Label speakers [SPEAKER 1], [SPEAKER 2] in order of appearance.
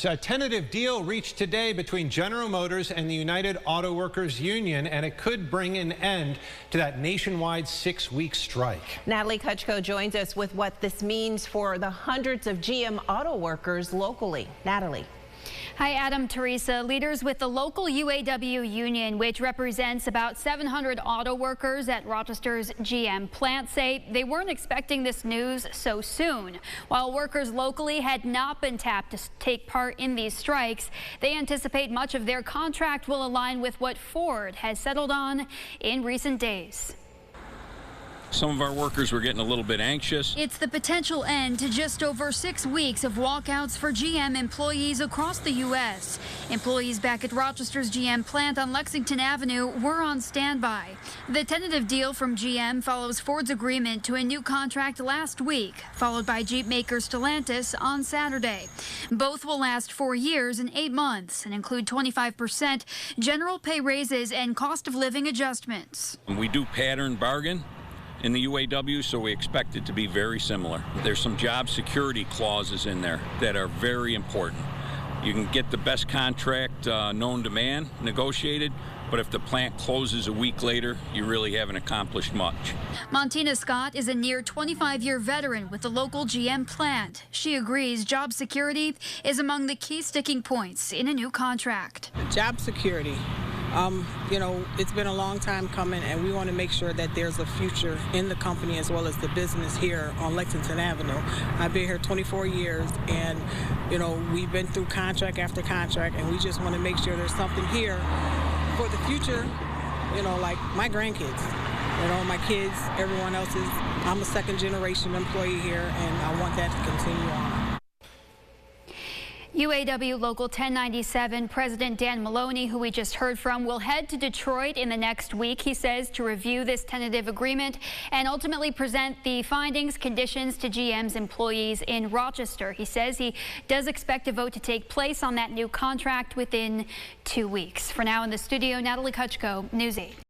[SPEAKER 1] A tentative deal reached today between General Motors and the United Autoworkers Union, and it could bring an end to that nationwide 6-week strike.
[SPEAKER 2] Natalie Kuchko joins us with what this means for the hundreds of GM auto workers locally. Natalie.
[SPEAKER 3] Hi, Adam, Teresa. Leaders with the local UAW union, which represents about 700 auto workers at Rochester's GM plant, say they weren't expecting this news so soon. While workers locally had not been tapped to take part in these strikes, they anticipate much of their contract will align with what Ford has settled on in recent days.
[SPEAKER 4] Some of our workers were getting a little bit anxious.
[SPEAKER 3] It's the potential end to just over 6 weeks of walkouts for GM employees across the U.S. Employees back at Rochester's GM plant on Lexington Avenue were on standby. The tentative deal from GM follows Ford's agreement to a new contract last week, followed by Jeep maker Stellantis on Saturday. Both will last 4 years and 8 months and include 25% general pay raises and cost of living adjustments.
[SPEAKER 4] We do pattern bargain in the UAW, so we expect it to be very similar. There's some job security clauses in there that are very important. You can get the best contract known to man negotiated, but if the plant closes a week later, you really haven't accomplished much.
[SPEAKER 3] Montina Scott is a near 25-year veteran with the local GM plant. She agrees job security is among the key sticking points in a new contract.
[SPEAKER 5] Job security. It's been a long time coming, and we want to make sure that there's a future in the company as well as the business here on Lexington Avenue. I've been here 24 years, and, we've been through contract after contract, and we just want to make sure there's something here for the future, like my grandkids, my kids, everyone else's. I'm a second-generation employee here, and I want that to continue on.
[SPEAKER 3] UAW Local 1097 President Dan Maloney, who we just heard from, will head to Detroit in the next week, he says, to review this tentative agreement and ultimately present the findings, conditions to GM's employees in Rochester. He says he does expect a vote to take place on that new contract within 2 weeks. For now, in the studio, Natalie Kuchko, News 8.